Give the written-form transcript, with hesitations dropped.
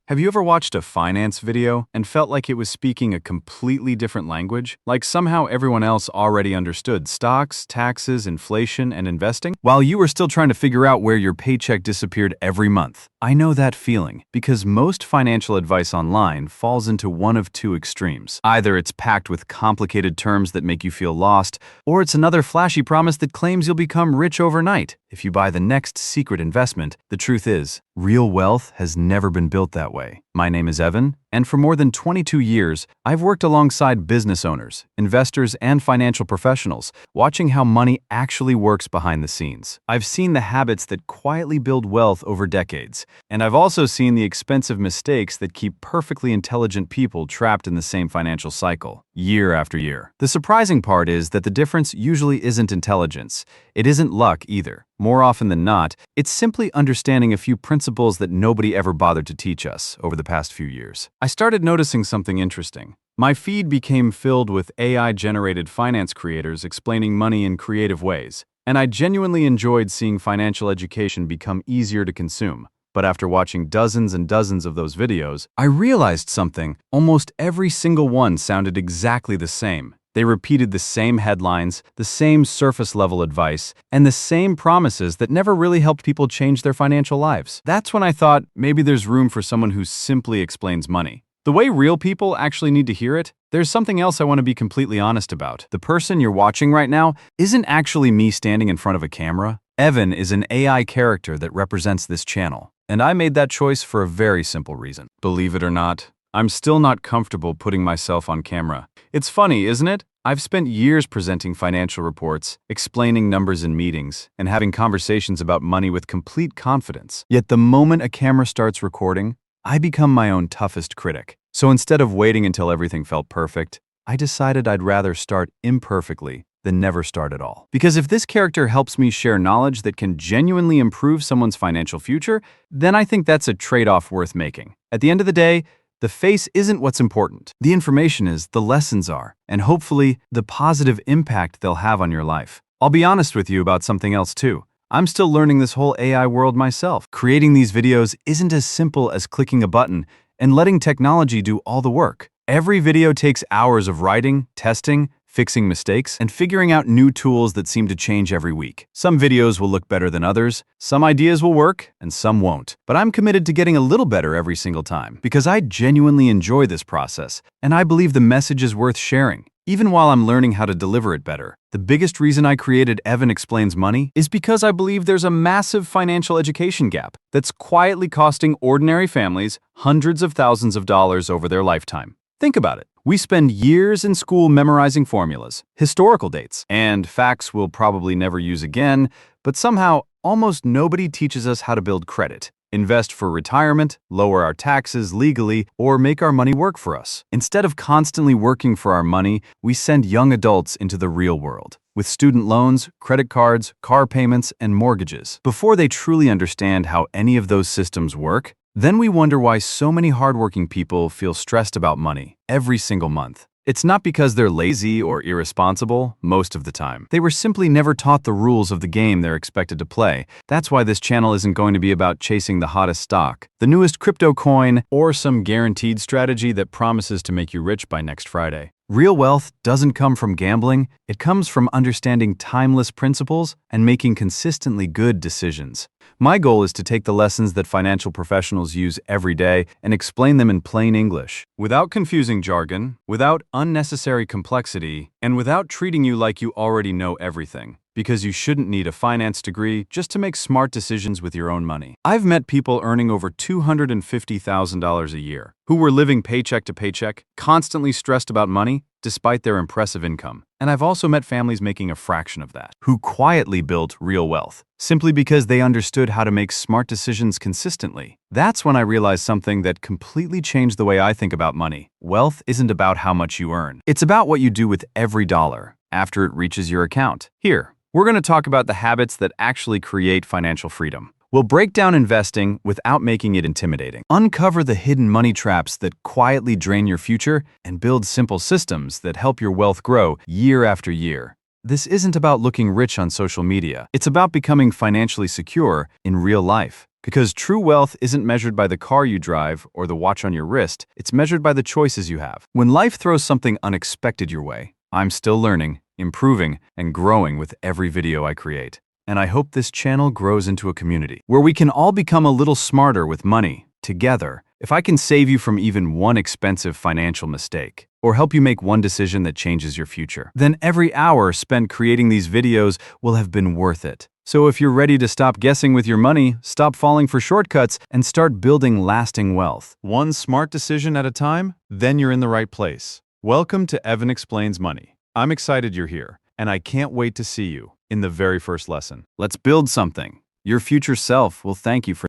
Have you ever watched a finance video and felt like it was speaking a completely different language? Like somehow everyone else already understood stocks, taxes, inflation, and investing, while you were still trying to figure out where your paycheck disappeared every month? I know that feeling because most financial advice online falls into one of two extremes. Either it's packed with complicated terms that make you feel lost, or it's another flashy promise that claims you'll become rich overnight if you buy the next secret investment. The truth is, real wealth has never been built that way. My name is Evan, and for more than 22 years, I've worked alongside business owners, investors, and financial professionals, watching how money actually works behind the scenes. I've seen the habits that quietly build wealth over decades, and I've also seen the expensive mistakes that keep perfectly intelligent people trapped in the same financial cycle, year after year. The surprising part is that the difference usually isn't intelligence. It isn't luck either. More often than not, it's simply understanding a few principles that nobody ever bothered to teach us over the past few years. I started noticing something interesting. My feed became filled with AI-generated finance creators explaining money in creative ways, and I genuinely enjoyed seeing financial education become easier to consume. But after watching dozens and dozens of those videos, I realized something. Almost every single one sounded exactly the same. They repeated the same headlines, the same surface-level advice, and the same promises that never really helped people change their financial lives. That's when I thought maybe there's room for someone who simply explains money. The way real people actually need to hear it. There's something else I want to be completely honest about. The person you're watching right now isn't actually me standing in front of a camera. Evan is an AI character that represents this channel. And I made that choice for a very simple reason. Believe it or not, I'm still not comfortable putting myself on camera. It's funny, isn't it? I've spent years presenting financial reports, explaining numbers in meetings, and having conversations about money with complete confidence. Yet the moment a camera starts recording, I become my own toughest critic. So instead of waiting until everything felt perfect, I decided I'd rather start imperfectly than never start at all. Because if this character helps me share knowledge that can genuinely improve someone's financial future, then I think that's a trade-off worth making. At the end of the day, the face isn't what's important. The information is, the lessons are, and hopefully the positive impact they'll have on your life. I'll be honest with you about something else too. I'm still learning this whole AI world myself. Creating these videos isn't as simple as clicking a button and letting technology do all the work. Every video takes hours of writing, testing, fixing mistakes, and figuring out new tools that seem to change every week. Some videos will look better than others, some ideas will work, and some won't. But I'm committed to getting a little better every single time, because I genuinely enjoy this process, and I believe the message is worth sharing, even while I'm learning how to deliver it better. The biggest reason I created Evan Explains Money is because I believe there's a massive financial education gap that's quietly costing ordinary families hundreds of thousands of dollars over their lifetime. Think about it. We spend years in school memorizing formulas, historical dates, and facts we'll probably never use again, but somehow almost nobody teaches us how to build credit, invest for retirement, lower our taxes legally, or make our money work for us. Instead of constantly working for our money, we send young adults into the real world with student loans, credit cards, car payments, and mortgages. Before they truly understand how any of those systems work, then we wonder why so many hardworking people feel stressed about money every single month. It's not because they're lazy or irresponsible most of the time. They were simply never taught the rules of the game they're expected to play. That's why this channel isn't going to be about chasing the hottest stock, the newest crypto coin, or some guaranteed strategy that promises to make you rich by next Friday. Real wealth doesn't come from gambling. It comes from understanding timeless principles and making consistently good decisions. My goal is to take the lessons that financial professionals use every day and explain them in plain English, without confusing jargon, without unnecessary complexity, and without treating you like you already know everything. Because you shouldn't need a finance degree just to make smart decisions with your own money. I've met people earning over $250,000 a year, who were living paycheck to paycheck, constantly stressed about money, despite their impressive income. And I've also met families making a fraction of that, who quietly built real wealth, simply because they understood how to make smart decisions consistently. That's when I realized something that completely changed the way I think about money. Wealth isn't about how much you earn. It's about what you do with every dollar after it reaches your account. Here, we're going to talk about the habits that actually create financial freedom. We'll break down investing without making it intimidating, uncover the hidden money traps that quietly drain your future, and build simple systems that help your wealth grow year after year. This isn't about looking rich on social media. It's about becoming financially secure in real life. Because true wealth isn't measured by the car you drive or the watch on your wrist, it's measured by the choices you have. When life throws something unexpected your way, I'm still learning, improving, and growing with every video I create. And I hope this channel grows into a community where we can all become a little smarter with money, together. If I can save you from even one expensive financial mistake, or help you make one decision that changes your future, then every hour spent creating these videos will have been worth it. So if you're ready to stop guessing with your money, stop falling for shortcuts, and start building lasting wealth, one smart decision at a time, then you're in the right place. Welcome to Evan Explains Money. I'm excited you're here, and I can't wait to see you in the very first lesson. Let's build something. Your future self will thank you for